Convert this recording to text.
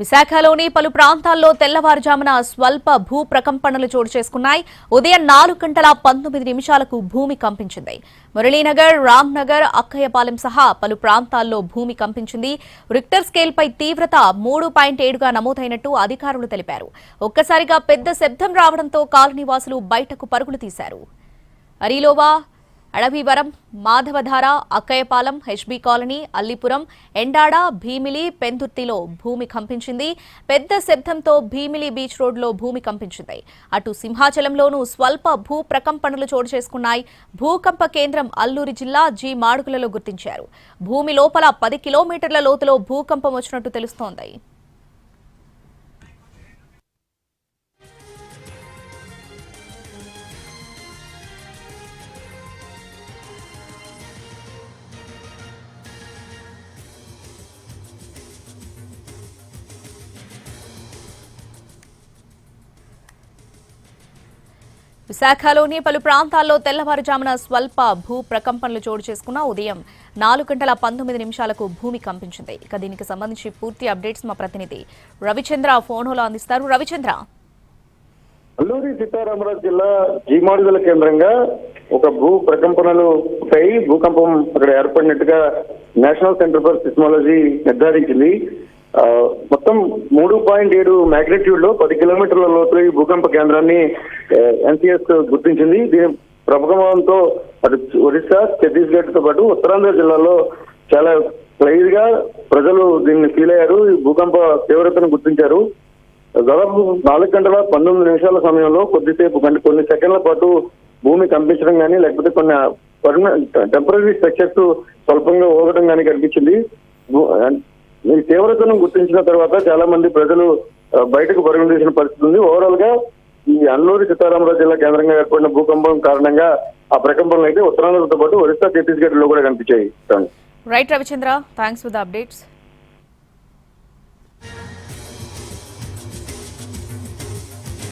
విశాఖలోని పలు ప్రాంతాల్లో తెల్లవారుజామున స్వల్ప భూ ప్రకంపనలు చోటు చేసుకున్నాయి. ఉదయం 4:19 భూమి కంపించింది. మురళీనగర్, రామ్నగర్, అక్కయ్యపాలెం సహా పలు ప్రాంతాల్లో భూమి కంపించింది. రిక్టర్ స్కేల్పై తీవ్రత 3.7గా నమోదైనట్టు అధికారులు తెలిపారు. ఒక్కసారిగా పెద్ద శబ్దం రావడంతో కాలనీవాసులు బయటకు పరుగులు తీశారు. అరిలోవా, అడవివరం, మాధవధార, అక్కయ్యపాలెం, హెచ్బీ కాలనీ, అల్లిపురం, ఎండాడ, భీమిలి, పెందుర్తిలో భూమి కంపించింది. పెద్ద శబ్దంతో భీమిలి బీచ్ రోడ్లో భూమి కంపించింది. అటు సింహాచలంలోనూ స్వల్ప భూ ప్రకంపనలు చోటు చేసుకున్నాయి. భూకంప కేంద్రం అల్లూరి జిల్లా జీ మాడుగులలో గుర్తించారు. భూమి లోపల 10 కిలోమీటర్ల లోతులో భూకంపం వచ్చినట్టు తెలుస్తోంది. విశాఖలోని పలు ప్రాంతాల్లో తెల్లవారుజామున స్వల్ప భూ ప్రకంపనలు చోటు చేసుకున్న ఉదయం 4:19 భూమి కంపించింది. ఇక దీనికి సంబంధించి పూర్తి అప్డేట్స్ మా ప్రతినిధి రవిచంద్ర ఫోన్లో అందిస్తారు. రవిచంద్ర, అల్లూరి సీతారామరాజు జిల్లా జీమాడుగుల కేంద్రంగా ఒక భూ ప్రకంపనలు భూకంపం అక్కడ ఏర్పడినట్టుగా నేషనల్ సెంటర్ ఫర్ సిస్మాలజీ నిర్ధారించింది. మొత్తం 3.7 మాగ్నిట్యూడ్ లో 10 కిలోమీటర్ల లోతులో ఈ భూకంప కేంద్రాన్ని ఎన్సీఎస్ గుర్తించింది. దీని ప్రభావంతో అటు ఒడిశా, ఛత్తీస్గఢ్ తో పాటు ఉత్తరాంధ్ర జిల్లాలో చాలా క్లియర్ గా ప్రజలు దీన్ని ఫీల్ అయ్యారు. ఈ భూకంప తీవ్రతను గుర్తించారు. దాదాపు 4:19 సమయంలో కొద్దిసేపు కొన్ని సెకండ్ల పాటు భూమి కంపించడం కానీ లేకపోతే కొన్ని టెంపరీ స్ట్రక్చర్స్ స్వల్పంగా ఊగడం కానీ కనిపించింది. ఈ తీవ్రతను గుర్తించిన తర్వాత చాలా మంది ప్రజలు బయటకు పరుగులు తీసిన పరిస్థితి ఉంది. ఓవరాల్ గా ఈ అల్లూరి సీతారామరాజు జిల్లా కేంద్రంగా ఏర్పడిన భూకంపం కారణంగా ఆ ప్రకంపనలు అయితే ఉత్తరాంధ్రతో పాటు ఒరిస్సా, ఛత్తీస్గఢ్ లో కూడా కనిపించాయి. Right Ravichandra, thanks for the updates.